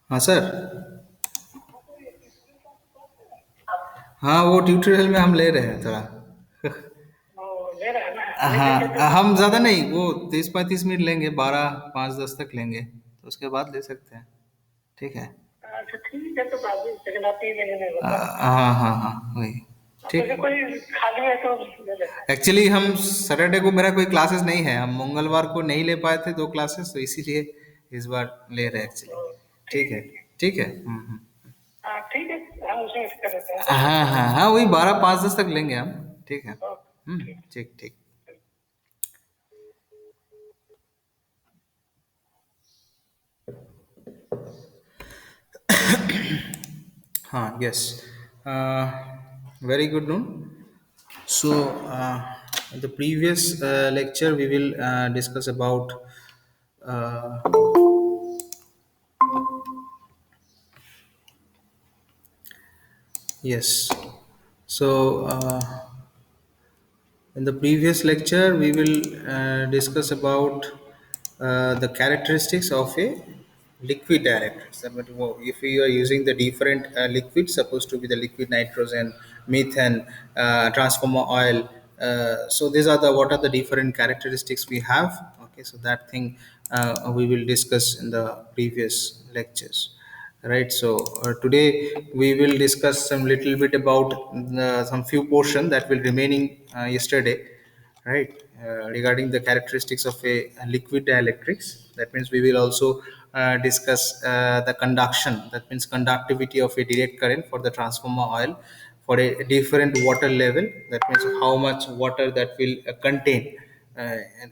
हाँ सर। हाँ, वो ट्यूटोरियल में हम ले रहे हैं थोड़ा। ले रहा है ना, नहीं देखे तो हाँ, हम ज़्यादा नहीं, वो 30-35 मिनट लेंगे, 12 5-10 तक लेंगे, तो उसके बाद ले सकते हैं। ठीक है। अच्छा ठीक है, तो बाद में लेकिन आप ही लेने नहीं होगा। हाँ हाँ हाँ, वही। तो ठीक। कोई खाली है तो ले लेते हैं। एक्चुअली हम सैटरडे को मेरा कोई क्लासेस नहीं है, हम मंगलवार को नहीं ले पाए थे 2 क्लासेस, तो इसीलिए इस बार ले रहे हैं एक्चुअली। तो ठीक ठीक है। है। ठीक है। हाँ ठीक है, हम उसी में कर देते हैं। हाँ हाँ हाँ, वही 12 5 10 तक लेंगे हम। ठीक है। ओके ठीक ठीक ठीक। है। हाँ, yes. Very good noon. So, in the previous lecture, we will discuss about uh, yes. So, in the previous lecture, we will discuss about the characteristics of a liquid director. But if we are using the different liquids, supposed to be the liquid nitrogen, methane, transformer oil. So these are the what are the different characteristics we have. Okay, so that thing we will discuss in the previous lectures, right? So today we will discuss some little bit about some few portion that will remaining yesterday, right? Regarding the characteristics of a liquid dielectrics. That means we will also discuss the conduction, that means conductivity of a direct current for the transformer oil for a different water level. That means how much water that will contain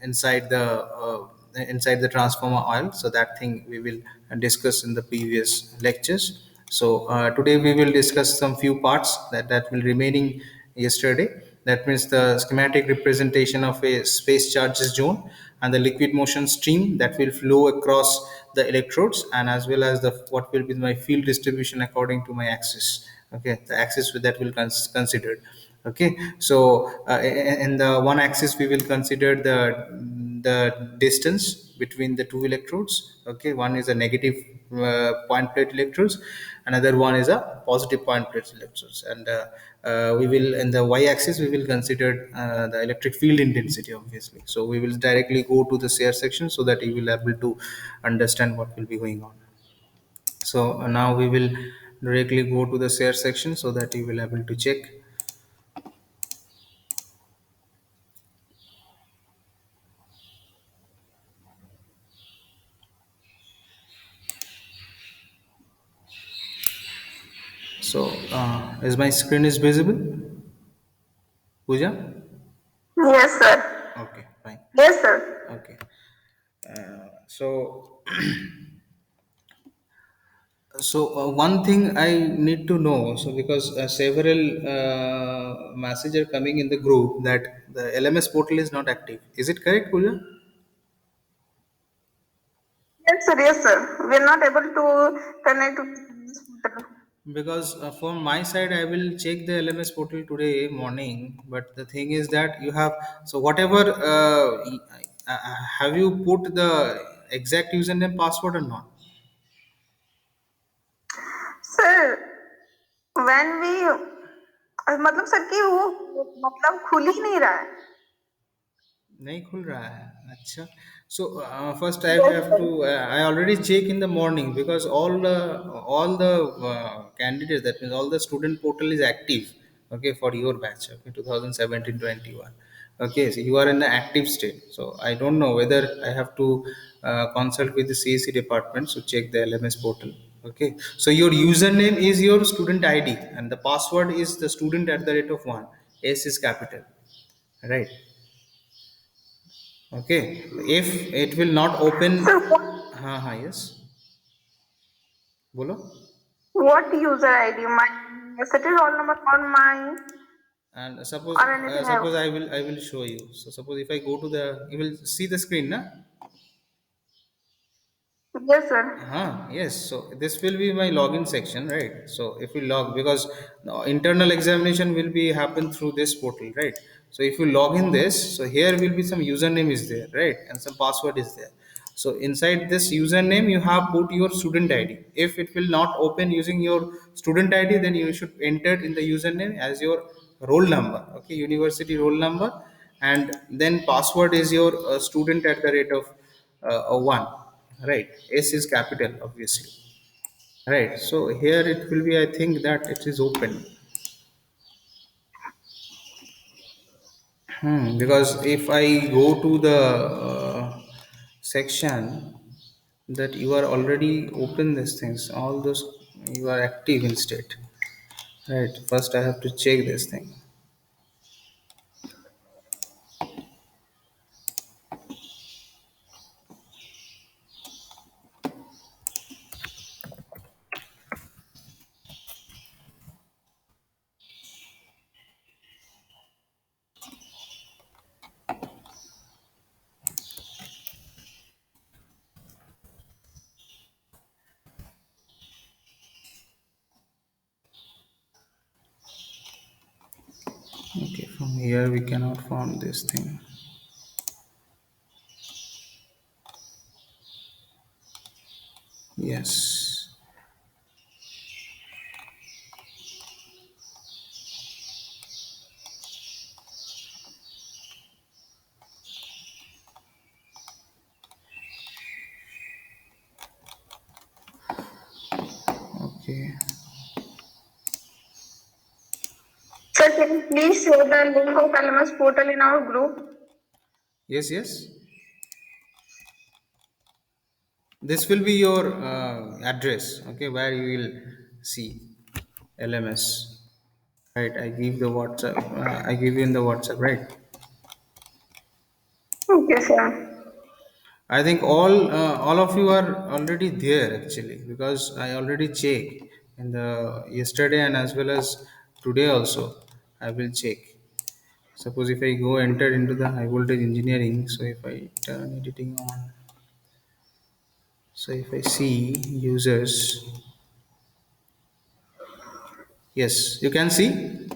inside the transformer oil. So that thing we will discuss in the previous lectures. So today we will discuss some few parts that will remaining yesterday. That means the schematic representation of a space charges zone and the liquid motion stream that will flow across the electrodes, and as well as the what will be my field distribution according to my axis. Okay, the axis that will considered. Okay, so in the one axis we will consider the distance between the two electrodes. Okay, one is a negative point plate electrodes, another one is a positive point plate electrodes, and we will in the y-axis we will consider the electric field intensity, obviously. So we will directly go to the share section so that you will able to understand what will be going on. So now we will directly go to the share section so that you will able to check. So is my screen is visible, Pooja? Yes, sir. Okay, fine. Yes, sir. Okay. So one thing I need to know. So because several messages are coming in the group that the LMS portal is not active. Is it correct, Pooja? Yes, sir. Yes, sir. We are not able to connect to this portal. Because from my side, I will check the LMS portal today morning. But the thing is that you have, so whatever, have you put the exact username password or not? Sir when we मतलब sir कि वो मतलब खुल ही नहीं रहा है. नहीं खुल रहा है. अच्छा. So first I Yes, have to sir. I already check in the morning because all the candidates, that means all the student portal is active. Okay, for your batch. Okay, 2017-21. Okay, so you are in the active state. So I don't know whether I have to consult with the CAC department to check the LMS portal. Okay, so your username is your student ID and the password is the student at the rate of one. S is capital, right? Okay, if it will not open, Sir, yes, बोलो. what user ID? My city roll number on mine And suppose or anything else? suppose I will show you. So suppose if I go to the, you will see the screen, na? Yes, sir. Yes. So this will be my login section, right? So if you log, because no, internal examination will be happen through this portal, right? So if you log in this, so here will be some username is there, right? And some password is there. So inside this username, you have put your student ID. If it will not open using your student ID, then you should enter in the username as your roll number, okay, university roll number, and then password is your student at the rate of one, right? S is capital, obviously, right? So here it will be, I think that it is open. Because if I go to the section that you are already open these things, all those, you are active in state, right? First I have to check this thing. Okay, from here we cannot find this thing. Yes. Okay. Sir, can you please share the link of LMS portal in our group? Yes, yes. This will be your address, okay, where you will see LMS. Right, I give the WhatsApp. I give you in the WhatsApp, right? Okay, sir. I think all of you are already there actually, because I already check in the yesterday and as well as today also. I will check. Suppose if I go enter into the high voltage engineering, so if I turn editing on, so if I see users, yes, you can see.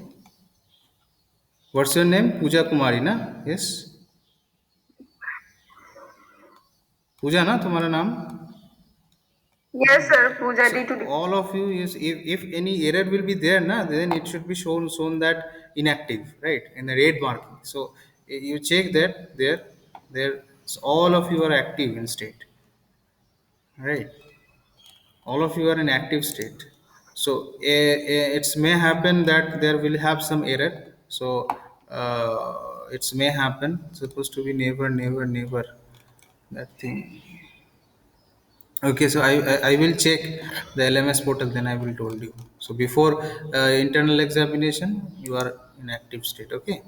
What's your name? Pooja Kumari, na? Yes, Pooja, na? तुम्हारा नाम? Yes, sir. Pooja So D2D. all of you, is if any error will be there, na, then it should be shown that inactive, right, in the red marking. So you check that there, so all of you are active in state, right? All of you are in active state. So it may happen that there will have some error. So it may happen. Supposed to be never that thing. Okay, so I will check the LMS portal. Then I will told you. So before internal examination, you are in active state. Okay,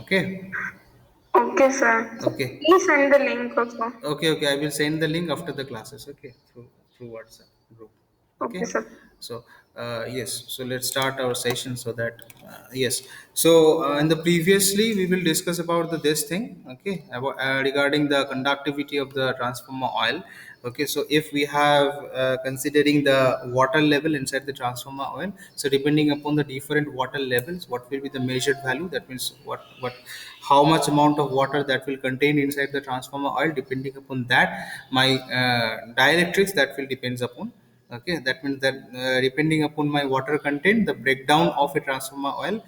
okay, Okay, sir. okay. Please send the link also. Okay, okay. I will send the link after the classes. Okay, through WhatsApp group. Okay, Okay. sir. So yes. So let's start our session. So that yes. So in the previously we will discuss about the this thing. Okay, about, regarding the conductivity of the transformer oil. Okay. So if we have considering the water level inside the transformer oil. So depending upon the different water levels, what will be the measured value? That means what how much amount of water that will contain inside the transformer oil. Depending upon that, my dielectrics that will depends upon. Okay, that means that depending upon my water content, the breakdown of a transformer oil,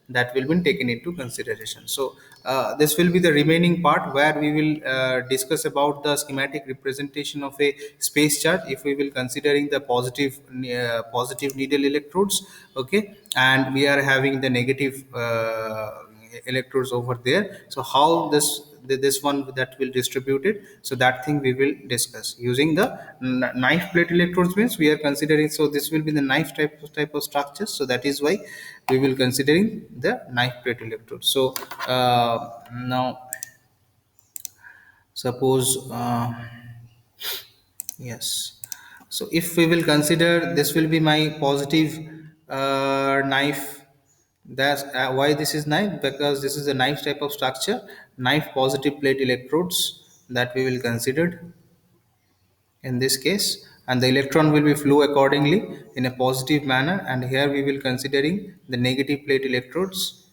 that will be taken into consideration. So this will be the remaining part where we will discuss about the schematic representation of a space charge if we will considering the positive needle electrodes. Okay, and we are having the negative electrodes over there. So how this one that will distribute it, so that thing we will discuss using the knife plate electrodes. Means we are considering, so this will be the knife type of structures, so that is why we will considering the knife plate electrode. So now suppose yes, so if we will consider, this will be my positive knife. That's why this is knife, because this is a knife type of structure. Knife positive plate electrodes that we will consider in this case, and the electron will be flow accordingly in a positive manner. And here we will considering the negative plate electrodes.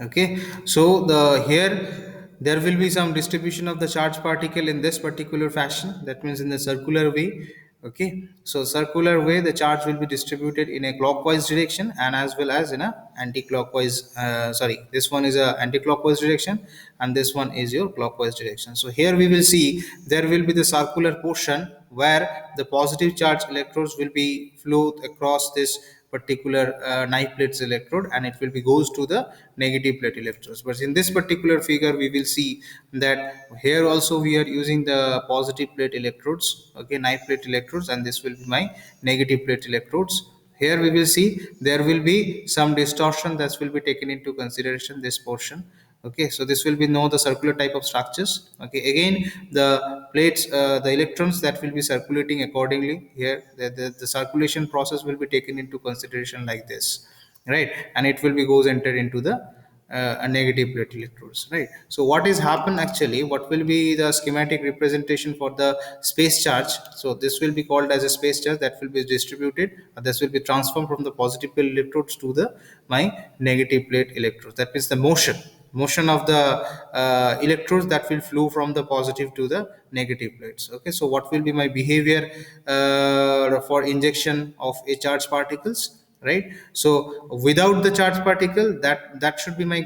Okay, so the here there will be some distribution of the charge particle in this particular fashion. That means in the circular way. Okay, so circular way the charge will be distributed in a clockwise direction and as well as in a anti-clockwise. Sorry, this one is a anti-clockwise direction and this one is your clockwise direction. So here we will see there will be the circular portion where the positive charge electrodes will be flowed across this particular knife plates electrode, and it will be goes to the negative plate electrodes. But in this particular figure we will see that here also we are using the positive plate electrodes, okay, knife plate electrodes, and this will be my negative plate electrodes. Here we will see there will be some distortion that will be taken into consideration, this portion. Okay, so this will be know the circular type of structures. Okay, again the plates, the electrons that will be circulating accordingly here, the circulation process will be taken into consideration like this, right, and it will be goes entered into the a negative plate electrodes, right. So what is happen actually, what will be the schematic representation for the space charge? So this will be called as a space charge that will be distributed, this will be transformed from the positive plate electrodes to the my negative plate electrodes. That means the motion of the electrodes that will flow from the positive to the negative plates. Okay, so what will be my behavior for injection of a charge particles, right? So without the charge particle, that should be my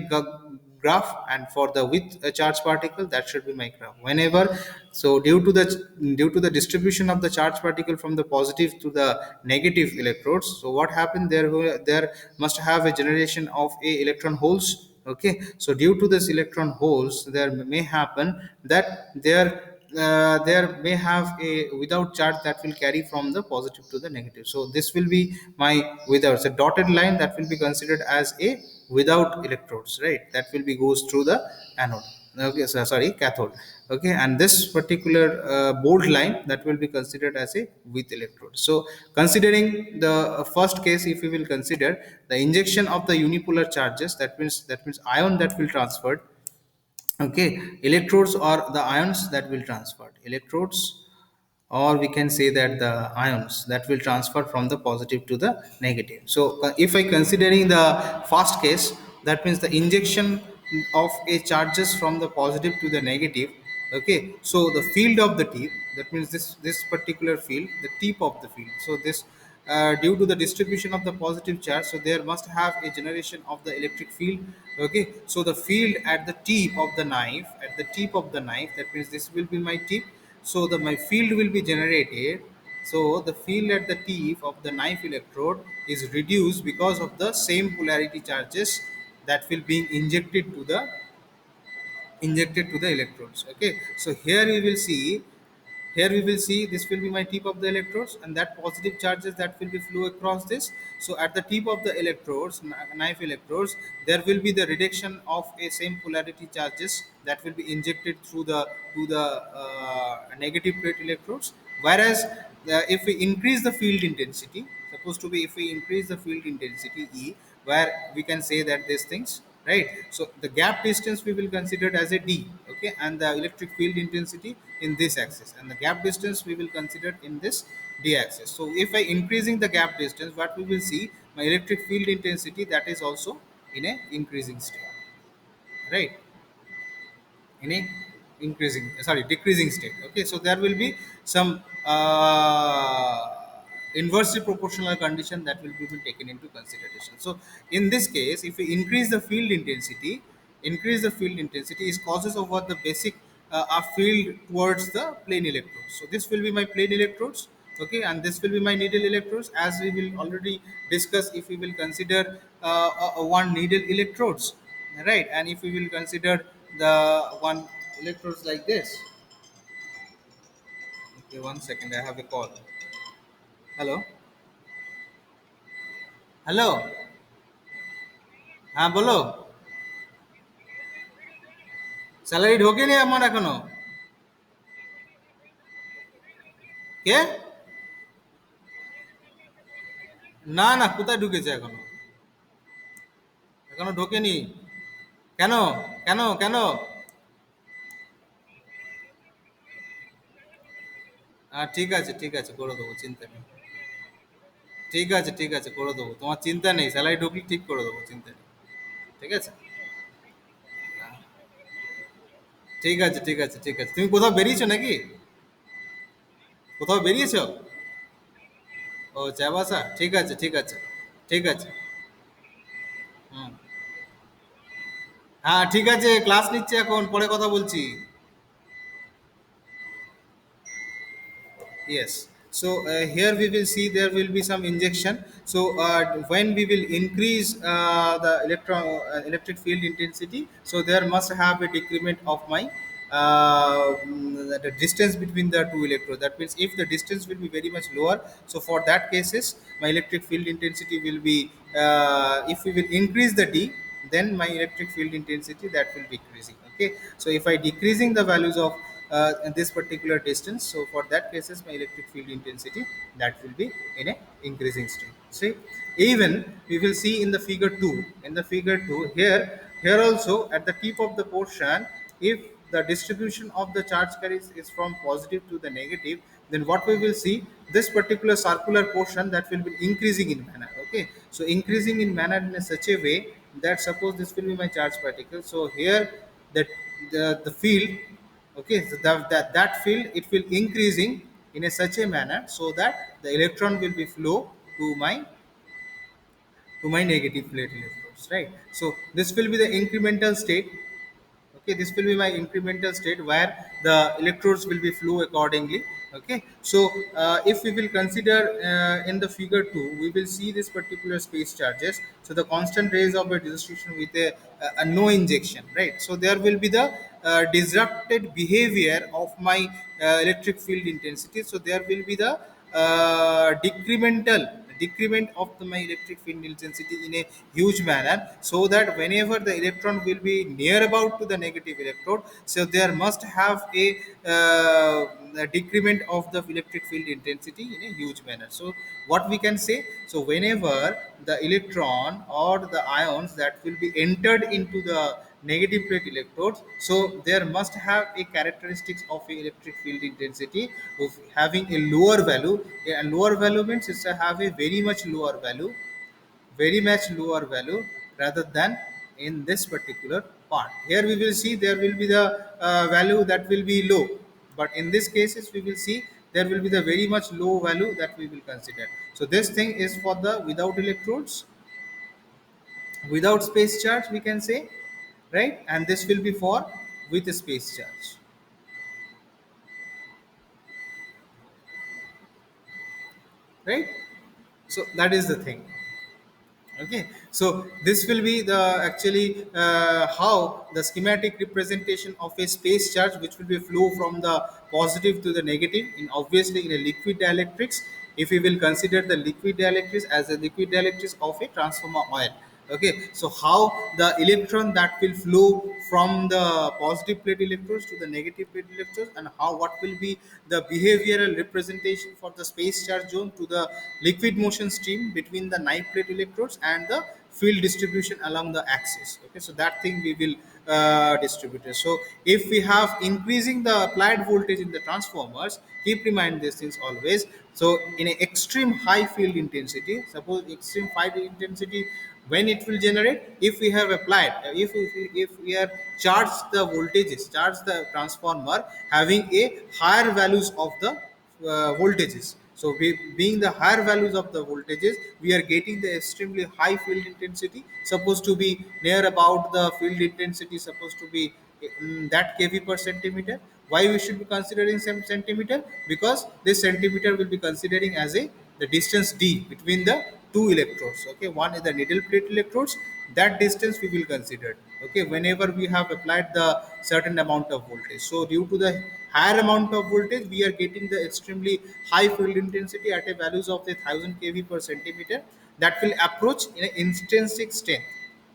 graph, and for the with a charge particle, that should be my graph whenever. So due to the distribution of the charge particle from the positive to the negative electrodes, so what happened there must have a generation of a electron holes. Okay, so due to this electron holes, there may happen that there may have a without charge that will carry from the positive to the negative. So this will be my without. So dotted line, that will be considered as a without electrodes, right? That will be goes through the anode. Okay, so sorry, cathode. Okay, and this particular bold line, that will be considered as a with electrode. So considering the first case, if we will consider the injection of the unipolar charges, that means ion that will transferred. Okay, electrodes or the ions that will transfer electrodes, or we can say that the ions that will transfer from the positive to the negative. So if I considering the first case, that means the injection of a charges from the positive to the negative. Okay, so the field of the tip, that means this particular field, the tip of the field. So this due to the distribution of the positive charge, so there must have a generation of the electric field. Okay, so the field at the tip of the knife, that means this will be my tip. So the my field will be generated. So the field at the tip of the knife electrode is reduced because of the same polarity charges that will be injected to the electrodes. Okay, so here we will see this will be my tip of the electrodes, and that positive charges that will be flow across this. So at the tip of the electrodes, knife electrodes, there will be the reduction of a same polarity charges that will be injected through the to the negative plate electrodes. Whereas if we increase the field intensity, supposed to be if we increase the field intensity E, where we can say that these things, right? So the gap distance we will consider it as a D. Okay, and the electric field intensity in this axis, and the gap distance we will consider in this D axis. So if I increasing the gap distance, what we will see, my electric field intensity, that is also in a increasing state, right? In a increasing, sorry, decreasing state. Okay, so there will be some inversely proportional condition that will be taken into consideration. So in this case, if we increase the field intensity is causes over the basic a field towards the plane electrodes. So this will be my plane electrodes. Okay, and this will be my needle electrodes, as we will already discuss. If we will consider one needle electrodes, right? And if we will consider the one electrodes like this. Okay, 1 second, I have a call. Hello. Hello. হ্যাঁ বলো। Salary ঢোকেনি আমার এখনো। কে? না না, কোথায় ঢুকেছে এখনো? এখনো ঢোকেনি। কেন? কেন? ঠিক আছে করে দেবো, চিন্তা নেই। ঠিক আছে করে দেবো, তোমার চিন্তা নেই, স্যালারি ঢুকলে ঠিক করে দেবো, চিন্তা নেই। ঠিক আছে? ঠিক আছে। তুমি কোথাও বেরিয়েছো নাকি? কোথাও বেরিয়েছো? ও চাবাসা, ঠিক আছে। ঠিক আছে। হুম। হ্যাঁ ঠিক আছে, ক্লাস নিচ্ছে এখন, পরে কথা বলছি। Yes. So here we will see there will be some injection. So when we will increase the electric field intensity, so there must have a decrement of my the distance between the two electrodes. That means if the distance will be very much lower, so for that cases my electric field intensity will be if we will increase the D, then my electric field intensity that will decreasing. Okay, so if I decreasing the values of this particular distance, so for that cases my electric field intensity that will be in a increasing state. See, even we will see in the figure 2, here also at the tip of the portion, if the distribution of the charge carries is from positive to the negative, then what we will see, this particular circular portion that will be increasing in manner. Okay, so increasing in manner in a such a way that suppose this will be my charge particle. So here that the field, okay, so that field it will increasing in a such a manner so that the electron will be flow to my negative plate electrodes. electrodes, right? So this will be the incremental state. Okay, this will be my incremental state where the electrodes will be flow accordingly. Okay, so if we will consider in the figure 2, we will see this particular space charges. So the constant rays of a distribution with a no injection, right? So there will be the disrupted behavior of my electric field intensity. So there will be the decrement of my electric field intensity in a huge manner, so that whenever the electron will be near about to the negative electrode, so there must have a decrement of the electric field intensity in a huge manner. So what we can say, so whenever the electron or the ions that will be entered into the negative plate electrodes, so there must have a characteristics of a electric field intensity of having a lower value. A lower value means it's a have a very much lower value rather than in this particular part. Here we will see there will be the value that will be low, but in this cases we will see there will be the very much low value that we will consider. So this thing is for the without electrodes, without space charge, we can say, right? And this will be for with a space charge, right? So that is the thing. Okay, so this will be the actually how the schematic representation of a space charge, which will be flow from the positive to the negative in obviously in a liquid dielectrics. If we will consider the liquid dielectrics as a liquid dielectrics of a transformer oil. Okay, so how the electron that will flow from the positive plate electrodes to the negative plate electrodes, and how what will be the behavioral representation for the space charge zone to the liquid motion stream between the knife plate electrodes and the field distribution along the axis. Okay, so that thing we will distribute it. So if we have increasing the applied voltage in the transformers, keep in mind these things always. So in an extreme high field intensity, suppose extreme high intensity, when it will generate, if we have applied, if we are charged the voltages, charge the transformer having a higher values of the voltages. So being the higher values of the voltages, we are getting the extremely high field intensity, supposed to be near about the field intensity supposed to be that kV per centimeter. Why we should be considering some centimeter? Because this centimeter will be considering as a the distance d between the two electrodes. Okay, one is the needle plate electrodes, that distance we will consider. Okay, whenever we have applied the certain amount of voltage. So due to the higher amount of voltage, we are getting the extremely high field intensity at a values of the 1000 kV per centimeter, that will approach in an intrinsic strength,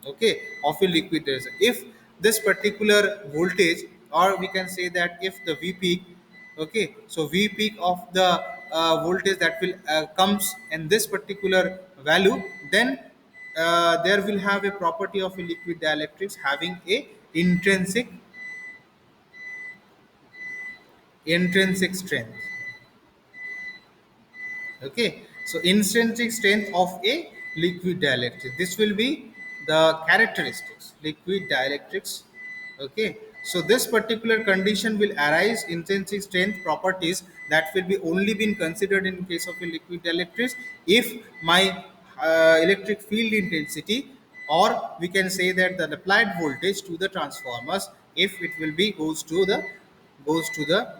okay, of a liquid resistor. If this particular voltage, or we can say that if the v peak, okay, so v peak of the voltage that will comes in this particular value, then there will have a property of a liquid dielectrics having a intrinsic intrinsic strength. Okay, so intrinsic strength of a liquid dielectric, this will be the characteristics liquid dielectrics. Okay, so this particular condition will arise intrinsic strength properties that will be only been considered in case of a liquid dielectrics if my electric field intensity, or we can say that the applied voltage to the transformers, if it will be goes to the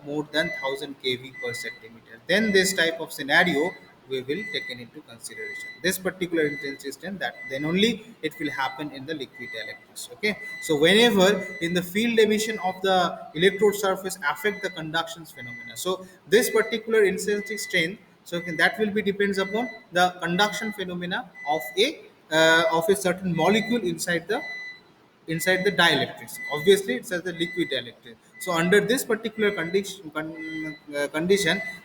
more than 1000 kV per centimeter, then this type of scenario we will taken into consideration. This particular intense system, that then only it will happen in the liquid electrics. Okay, so whenever in the field emission of the electrode surface affect the conduction phenomena, so this particular intrinsic strength, so that will be depends upon the conduction phenomena of a certain molecule inside the dielectrics. Obviously, it's as the liquid dielectric. So under this particular condition,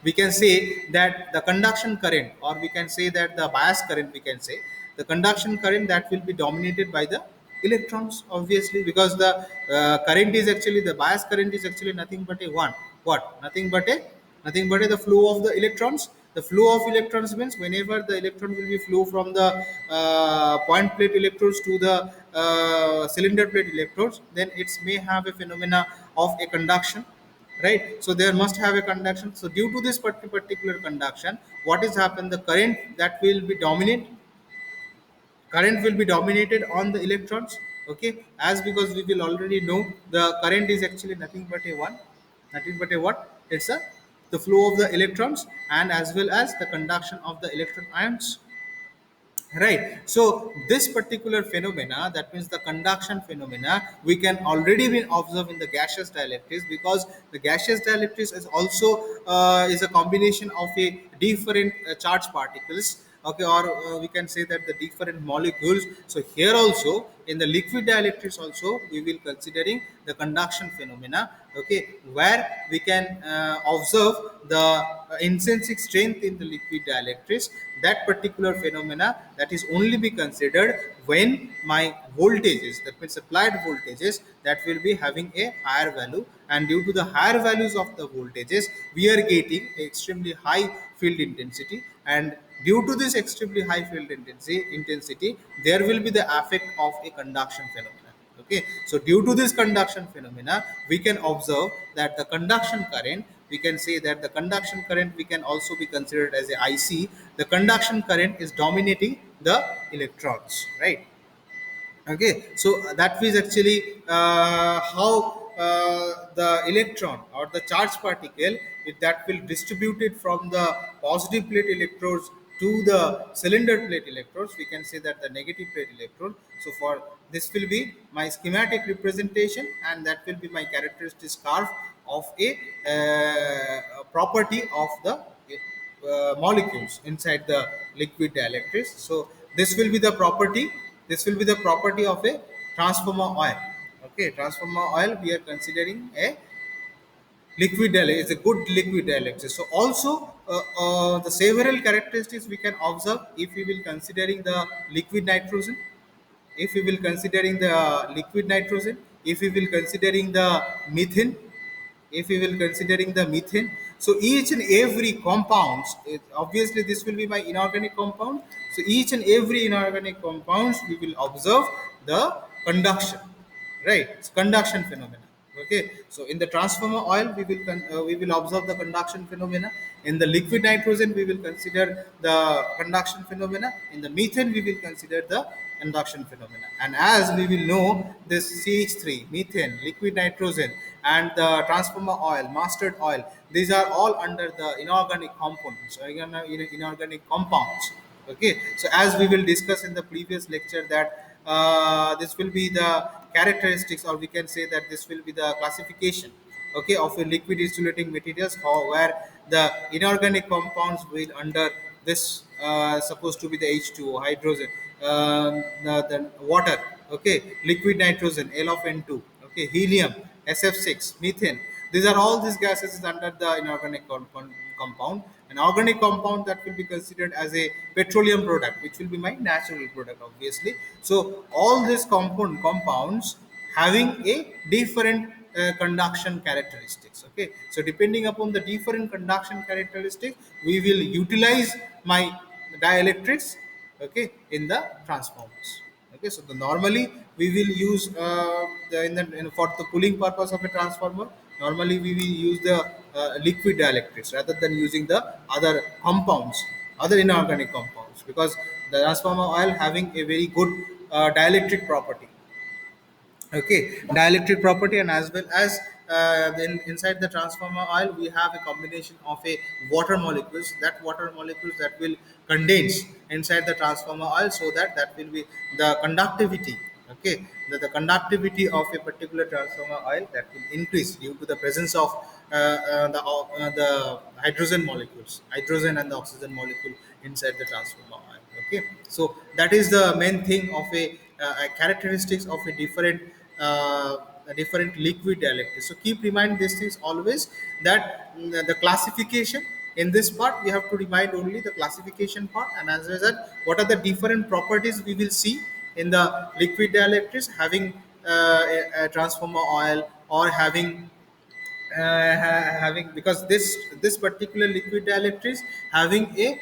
we can say that the conduction current, or we can say that the bias current, we can say the conduction current that will be dominated by the electrons. Obviously, because the current is actually the bias current is actually nothing but a one what nothing but the flow of the electrons. The flow of electrons means whenever the electron will be flow from the point plate electrodes to the cylinder plate electrodes, then it may have a phenomena of a conduction, right? So there must have a conduction. So due to this particular conduction, what is happened, the current that will be dominant current will be dominated on the electrons. Okay, as because we will already know the current is actually nothing but a one, nothing but a what, it's a the flow of the electrons and as well as the conduction of the electron ions. Right. So this particular phenomena, that means the conduction phenomena, we can already be observed in the gaseous dielectrics, because the gaseous dielectrics is also is a combination of a different charged particles. Okay, or we can say that the different molecules. So here also in the liquid dielectrics also we will considering the conduction phenomena. Okay, where we can observe the intrinsic strength in the liquid dielectrics. That particular phenomena, that is only be considered when my voltages, that means applied voltages, that will be having a higher value, and due to the higher values of the voltages we are getting extremely high field intensity, and due to this extremely high field intensity there will be the effect of a conduction phenomena. Okay, so due to this conduction phenomena we can observe that the conduction current, we can say that the conduction current we can also be considered as a IC. The conduction current is dominating the electrons, right? Okay, so that is actually how the electron or the charged particle, if that will distribute it from the positive plate electrodes to the cylinder plate electrodes, we can say that the negative plate electrode. So for this will be my schematic representation, and that will be my characteristic curve of a property of the molecules inside the liquid dielectrics. So this will be the property, this will be the property of a transformer oil. Okay, transformer oil we are considering a liquid dielectric, is a good liquid dielectric. So also the several characteristics we can observe if we will considering the liquid nitrogen, if we will considering the liquid nitrogen, if we will considering the methane, if we will considering the methane. So each and every compounds, obviously this will be my inorganic compound. So each and every inorganic compounds we will observe the conduction, right? It's conduction phenomena. Okay, so in the transformer oil we will observe the conduction phenomena. In the liquid nitrogen we will consider the conduction phenomena. In the methane we will consider the conduction phenomena. And as we will know, this CH3, methane, liquid nitrogen, and the transformer oil, mustard oil, these are all under the inorganic components or inorganic compounds. Okay, so as we will discuss in the previous lecture that this will be the characteristics, or we can say that this will be the classification, okay, of a liquid insulating materials, how where the inorganic compounds will under this supposed to be the H2O, hydrogen, the water, okay, liquid nitrogen, L of N2, okay, helium, SF6, methane. These are all these gases is under the inorganic compound. An organic compound that will be considered as a petroleum product, which will be my natural product, obviously. So all these compounds having a different conduction characteristics. Okay, so depending upon the different conduction characteristics, we will utilize my dielectrics, okay, in the transformers. Okay, so the normally we will use for the cooling purpose of a transformer, normally we will use the liquid dielectrics rather than using the other compounds, other inorganic compounds, because the transformer oil having a very good dielectric property. Okay, dielectric property. And as well as then inside the transformer oil we have a combination of a water molecules, that water molecules that will condense inside the transformer oil, so that that will be the conductivity. Okay, the conductivity of a particular transformer oil, that will increase due to the presence of the hydrogen molecules, hydrogen and the oxygen molecule inside the transformer oil. Okay, so that is the main thing of a characteristics of a different liquid dielectric. So keep remind these things always, that the classification in this part we have to remind only the classification part, and as a result what are the different properties we will see in the liquid dielectrics having a transformer oil, or having having, because this particular liquid dielectrics having a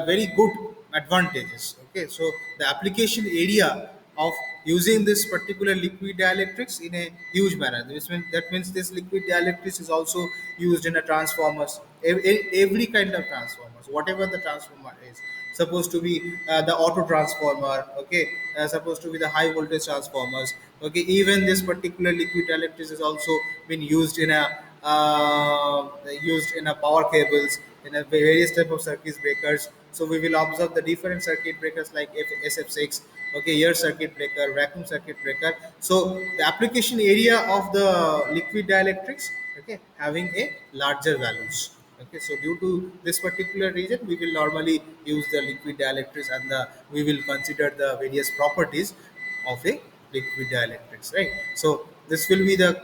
very good advantages. Okay, so the application area of using this particular liquid dielectrics in a huge manner. That means this liquid dielectrics is also used in a transformers, every kind of transformers, whatever the transformer is. Supposed to be the auto transformer, okay, supposed to be the high voltage transformers, okay. Even this particular liquid dielectrics is also been used in a power cables, in a various type of circuit breakers. So we will observe the different circuit breakers like SF6, okay, air circuit breaker, vacuum circuit breaker. So the application area of the liquid dielectrics, okay, having a larger values. Okay, so due to this particular reason, we will normally use the liquid dielectrics, and we will consider the various properties of a liquid dielectrics, right? So this will be the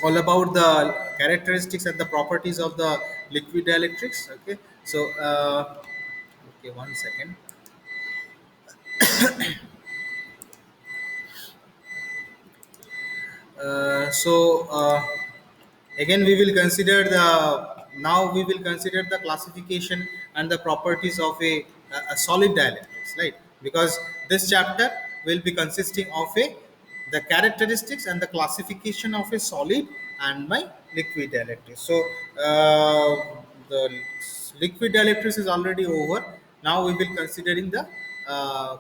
all about the characteristics and the properties of the liquid dielectrics. Okay, so okay, one second. Again we will consider the now we will consider the classification and the properties of a solid dielectrics, right? Because this chapter will be consisting of a the characteristics and the classification of a solid and my liquid dielectrics. So the liquid dielectrics is already over. Now we will considering the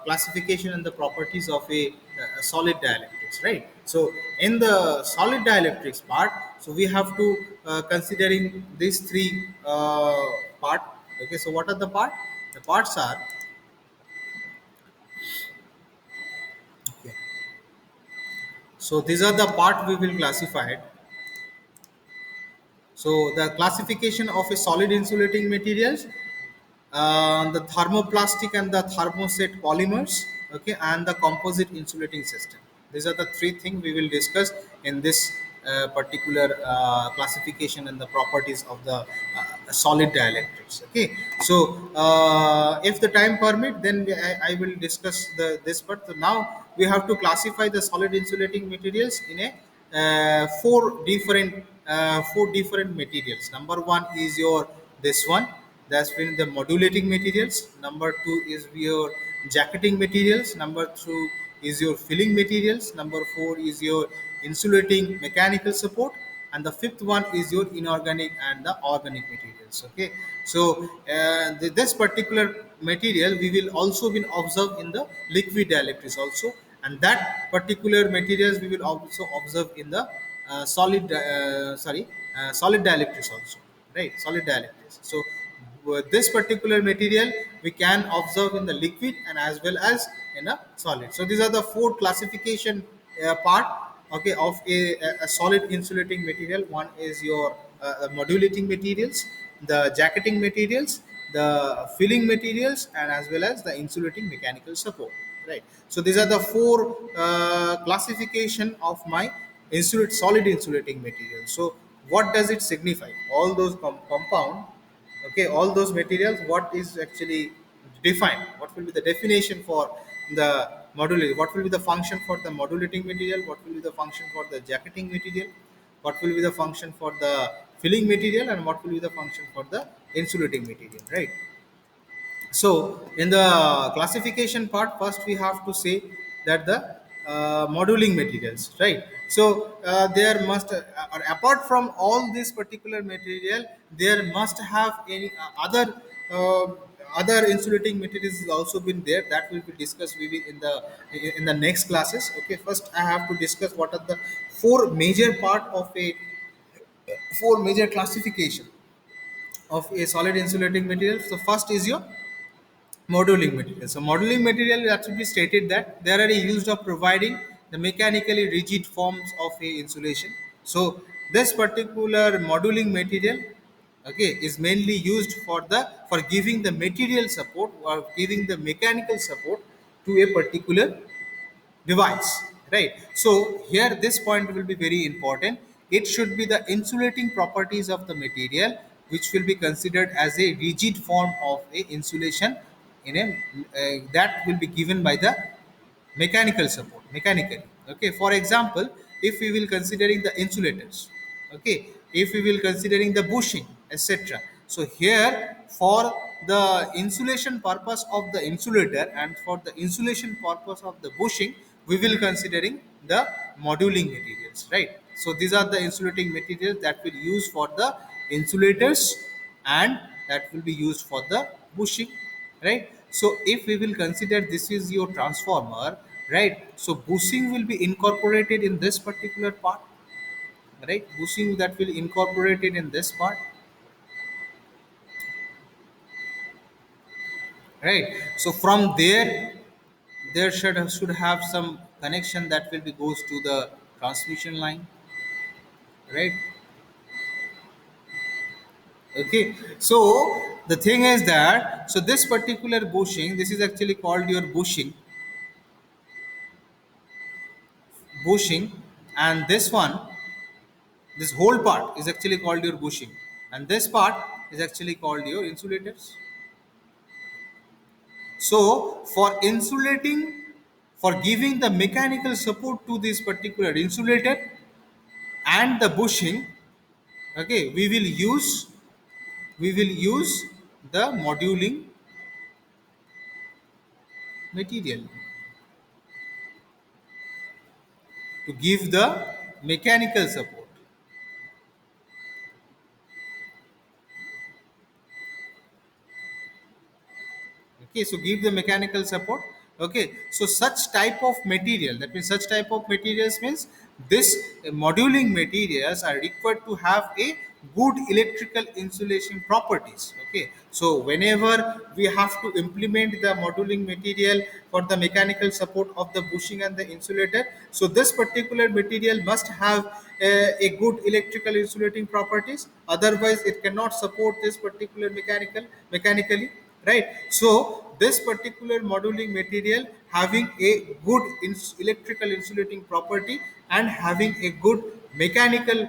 classification and the properties of a solid dielectrics, right? So in the solid dielectrics part, so we have to considering these three part. Okay, so what are the part? The parts are, okay, so these are the part we will classify. So the classification of a solid insulating materials, the thermoplastic and the thermoset polymers, okay, and the composite insulating system. These are the three things we will discuss in this particular classification and the properties of the solid dielectrics. Okay, so if the time permit, then I will discuss this part. So now we have to classify the solid insulating materials in a four different materials. Number one is your this one, that's been the modulating materials. Number two is your jacketing materials. Number two is your filling materials. Number four is your insulating mechanical support. And the fifth one is your inorganic and the organic materials. Okay, so this particular material we will also been observed in the liquid dielectrics also, and that particular materials we will also observe in the solid dielectrics also, right? Solid dielectrics. So this particular material we can observe in the liquid and as well as in a solid. So these are the four classification part, okay, of a solid insulating material. One is your modulating materials, the jacketing materials, the filling materials, and as well as the insulating mechanical support, right? So these are the four classification of my solid insulating materials. So what does it signify? All those compound, okay, all those materials, what is actually defined? What will be the definition for the modulating? What will be the function for the modulating material? What will be the function for the jacketing material? What will be the function for the filling material? And what will be the function for the insulating material, right? So in the classification part, first we have to say that the moduling materials, right? So there must or apart from all this particular material, there must have any uh, other insulating materials is also been there, that will be discussed maybe in the next classes. Okay, first I have to discuss what are the four major classification of a solid insulating material. So first is your modeling material. So modeling material, that should be stated that there are a used of providing the mechanically rigid forms of a insulation. So this particular modeling material, okay, is mainly used for giving the material support or giving the mechanical support to a particular device, right? So here this point will be very important. It should be the insulating properties of the material which will be considered as a rigid form of a insulation in a that will be given by the mechanical support mechanically. Okay, for example, if we will considering the insulators, okay, if we will considering the bushing, etc. So here for the insulation purpose of the insulator and for the insulation purpose of the bushing, we will considering the moduling materials, right? So these are the insulating materials that will use for the insulators and that will be used for the bushing, right? So if we will consider this is your transformer, right? So bushing will be incorporated in this particular part, right? Bushing that will incorporated in this part, right? So from there should have some connection that will be goes to the transmission line, right? Okay, so the thing is that so this particular bushing, this is actually called your bushing, and this one, this whole part is actually called your bushing, and this part is actually called your insulators. So for insulating, for giving the mechanical support to this particular insulator and the bushing, okay, we will use the moduling material to give the mechanical support. Okay, so give the mechanical support. Okay, so such type of material, that means such type of materials means this moduling materials are required to have a good electrical insulation properties. Okay, so whenever we have to implement the moduling material for the mechanical support of the bushing and the insulator, so this particular material must have a good electrical insulating properties, otherwise it cannot support this particular mechanically, right? So this particular moduling material having a good electrical insulating property and having a good mechanical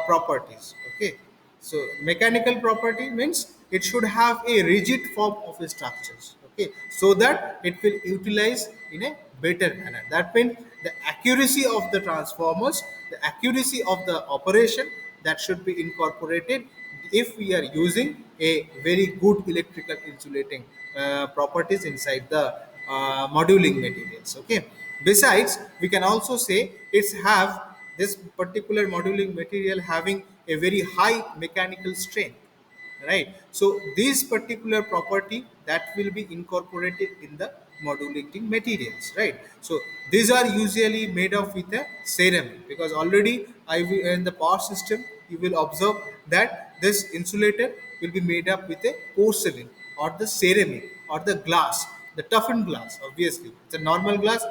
properties. Okay, so mechanical property means it should have a rigid form of structures, okay, so that it will utilize in a better manner. That means the accuracy of the transformers, the accuracy of the operation, that should be incorporated if we are using a very good electrical insulating properties inside the moduling materials. Okay, besides we can also say it's have this particular moduling material having a very high mechanical strength, right? So this particular property that will be incorporated in the modulating materials, right? So these are usually made of with a ceramic, because already in the power system you will observe that this insulator will be made up with a porcelain or the ceramic or the glass, the toughened glass. Obviously it's a normal glass,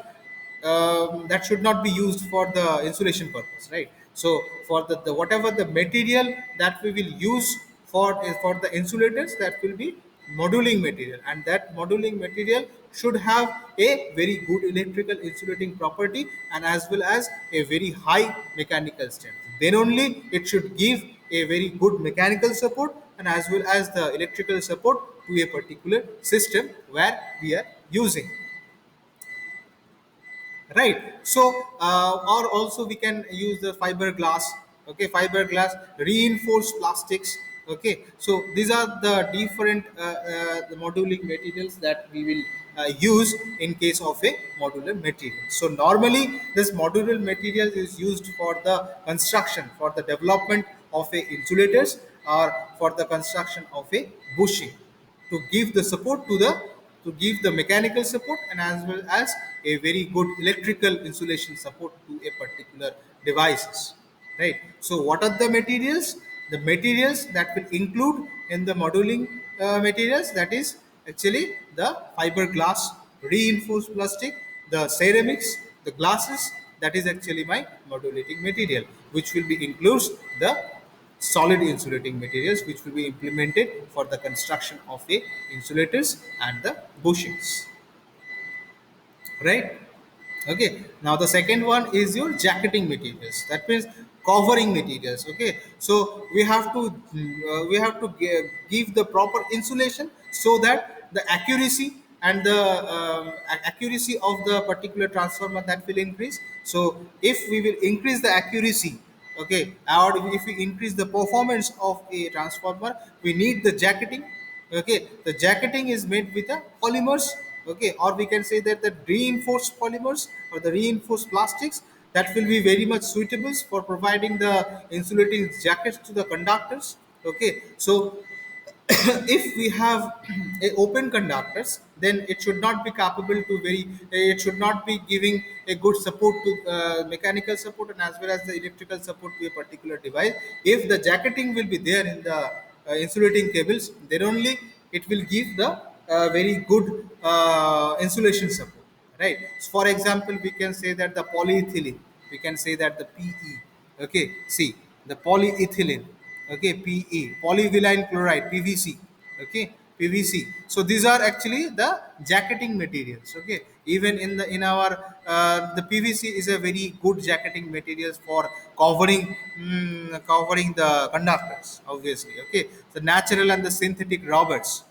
that should not be used for the insulation purpose, right? So for the whatever the material that we will use for the insulators, that will be moduling material, and that moduling material should have a very good electrical insulating property and as well as a very high mechanical strength. Then only it should give a very good mechanical support and as well as the electrical support to a particular system where we are using, right? So or also we can use the fiberglass. Okay, fiberglass, reinforced plastics. Okay, so these are the different the moduling materials that we will use in case of a modular material. So normally this modular material is used for the construction, for the development of a insulators or for the construction of a bushing, to give the support to give the mechanical support and as well as a very good electrical insulation support to a particular devices, right? So what are the materials? The materials that will include in the moduling materials, that is actually the fiberglass, reinforced plastic, the ceramics, the glasses, that is actually my modulating material, which will be includes the solid insulating materials which will be implemented for the construction of a insulators and the bushings, right? Okay, now the second one is your jacketing materials, that means covering materials. Okay, so we have to give the proper insulation so that the accuracy and the accuracy of the particular transformer that will increase. So if we will increase the accuracy, okay, or if we increase the performance of a transformer, we need the jacketing. Okay, the jacketing is made with the polymers. Okay, or we can say that the reinforced polymers or the reinforced plastics that will be very much suitable for providing the insulating jackets to the conductors. Okay, so if we have a open conductors, then it should not be capable to very it should not be giving a good support to mechanical support and as well as the electrical support to a particular device. If the jacketing will be there in the insulating cables, then only it will give the very good insulation support, right? So for example, we can say that the polyethylene, we can say that the PE. Okay, see, the polyethylene, okay, PE, polyvinyl chloride, PVC. Okay, PVC. So these are actually the jacketing materials. Okay, even in our the PVC is a very good jacketing materials for covering covering the conductors, obviously. Okay, the natural and the synthetic rubbers.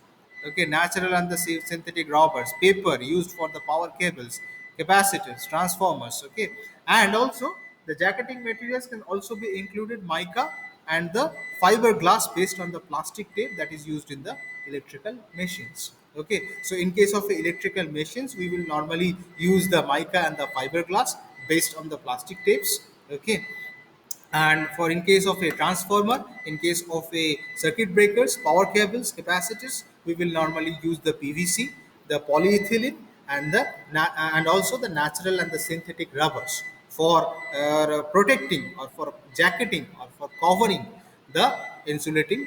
Okay, natural and the synthetic rubbers, paper used for the power cables, capacitors, transformers. Okay, and also the jacketing materials can also be included mica and the fiberglass based on the plastic tape that is used in the electrical machines. Okay, so in case of electrical machines, we will normally use the mica and the fiberglass based on the plastic tapes. Okay, and for in case of a transformer, in case of a circuit breakers, power cables, capacitors, we will normally use the PVC, the polyethylene, and the and also the natural and the synthetic rubbers for protecting or for jacketing or for covering the insulating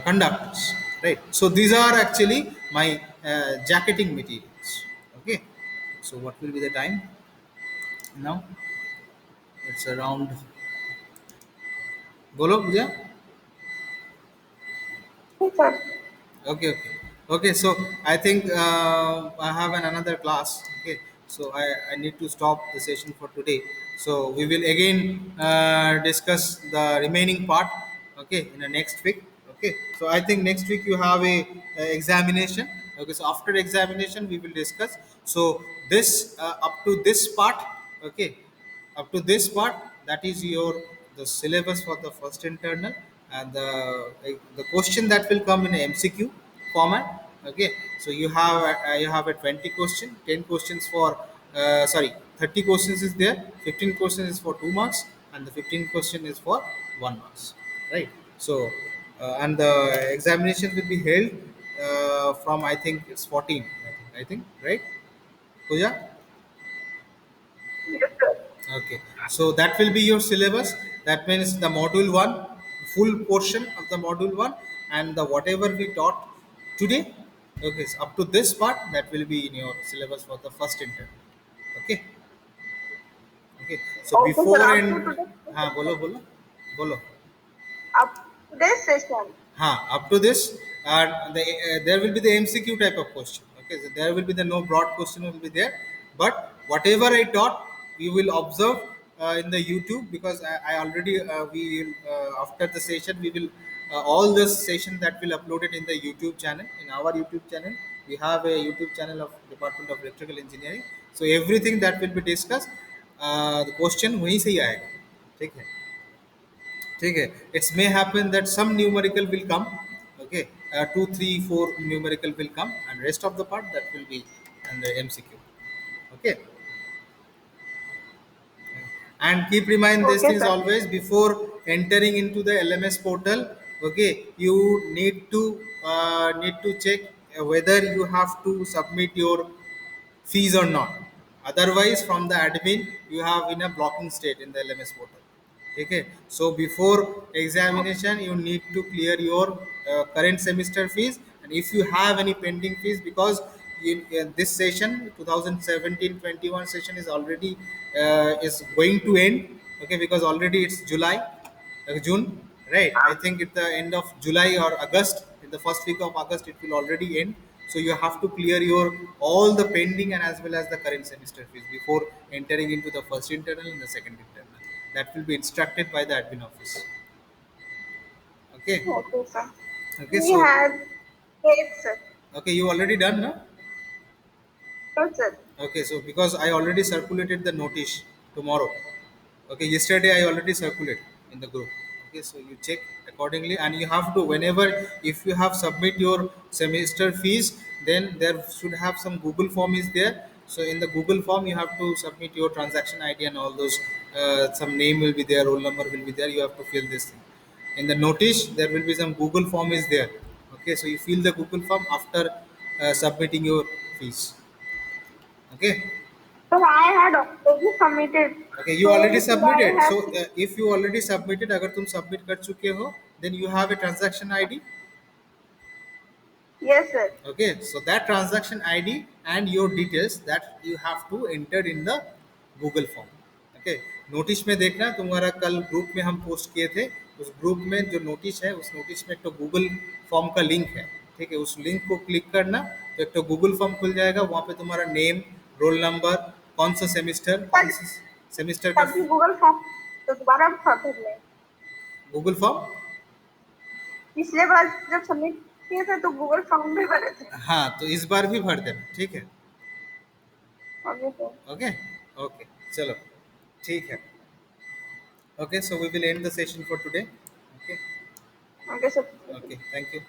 conductors, right? So these are actually my jacketing materials. Okay, so what will be the time now? It's around, bolo Pooja. Yes, sir. Okay, okay, okay. So I think I have another class. Okay, so I need to stop the session for today. So we will again discuss the remaining part. Okay, in the next week. Okay, so I think next week you have a examination. Okay, so after examination we will discuss. So this up to this part. Okay, up to this part, that is your the syllabus for the first internal, and the question that will come in a MCQ format. Okay, so you have a 20 question, 10 questions for sorry, 30 questions is there, 15 questions is for 2 marks, and the 15 question is for 1 marks, right? So and the examination will be held from, I think it's 14, I think, right, Pooja? Yes, sir. Okay, so that will be your syllabus. That means the module one, full portion of the module one, and the whatever we taught today. Okay, so up to this part, that will be in your syllabus for the first intern. Okay, okay. So Okay, sir. before Up to and today's bolo session. bolo bolo. Up to today's session. Up to this, there will be the MCQ type of question. Okay, so there will be the no broad question will be there, but whatever I taught, you will observe in the YouTube, because I already we will, after the session we will all the session that will upload it in the YouTube channel, in our YouTube channel. We have a YouTube channel of Department of Electrical Engineering. So everything that will be discussed, the question वहीं से ही आएगा, ठीक है? ठीक है, it's may happen that some numerical will come. Okay, 2 3 4 numerical will come, and rest of the part that will be under MCQ. Okay, and keep remind these Okay, things sir. always before entering into the LMS portal. Okay, you need to check whether you have to submit your fees or not. Otherwise, from the admin, you have in a blocking state in the LMS portal. Okay, so before examination, you need to clear your current semester fees, and if you have any pending fees, because in this session 2017-21 session is already is going to end. Okay, because already it's July, June, right? I think at the end of July or August, in the first week of August, it will already end. So you have to clear your all the pending and as well as the current semester fees before entering into the first internal and the second internal. That will be instructed by the admin office. Okay. Okay, sir. Okay. We So had eight, sir. okay, you already done, no? Yes, sir. Okay. So because I already circulated the notice tomorrow. Okay. Yesterday I already circulated in the group. Okay, so you check accordingly, and you have to, whenever, if you have submit your semester fees, then there should have some Google form is there. So in the Google form you have to submit your transaction ID and all those, some name will be there, roll number will be there, you have to fill this thing. In the notice there will be some Google form is there. Okay, so you fill the Google form after submitting your fees. Okay. So I had already submitted. Okay, you So already should I submitted. have? So if you already submitted, अगर तुम submit कर चुके हो, then you have a transaction ID. Yes, sir. Okay, so that transaction ID and your details that you have to enter in the Google form. Okay, notice में देखना, तुम्हारा कल group में हम पोस्ट किए थे, उस ग्रुप में जो नोटिस है, उस नोटिस में एक तो गूगल फॉर्म का लिंक है। ठीक है, उस लिंक को क्लिक करना, तो एक तो गूगल फॉर्म खुल जाएगा, वहाँ पे तुम्हारा नेम, रोल नंबर, कौन सा सेमिस्टर, कौन पर सा सेमिस्टर का तभी गूगल फॉर्म तो दोबारा भर ले। Google form. पिछले बार जब सबमिट किए थे तो गूगल फॉर्म भी भरे थे। हाँ, तो इस बार भी भर देना, ठीक है। Okay sir. ओके। ओके, चलो, ठीक है। Okay, so we will end the session for today. Okay. Okay sir. Okay, thank you.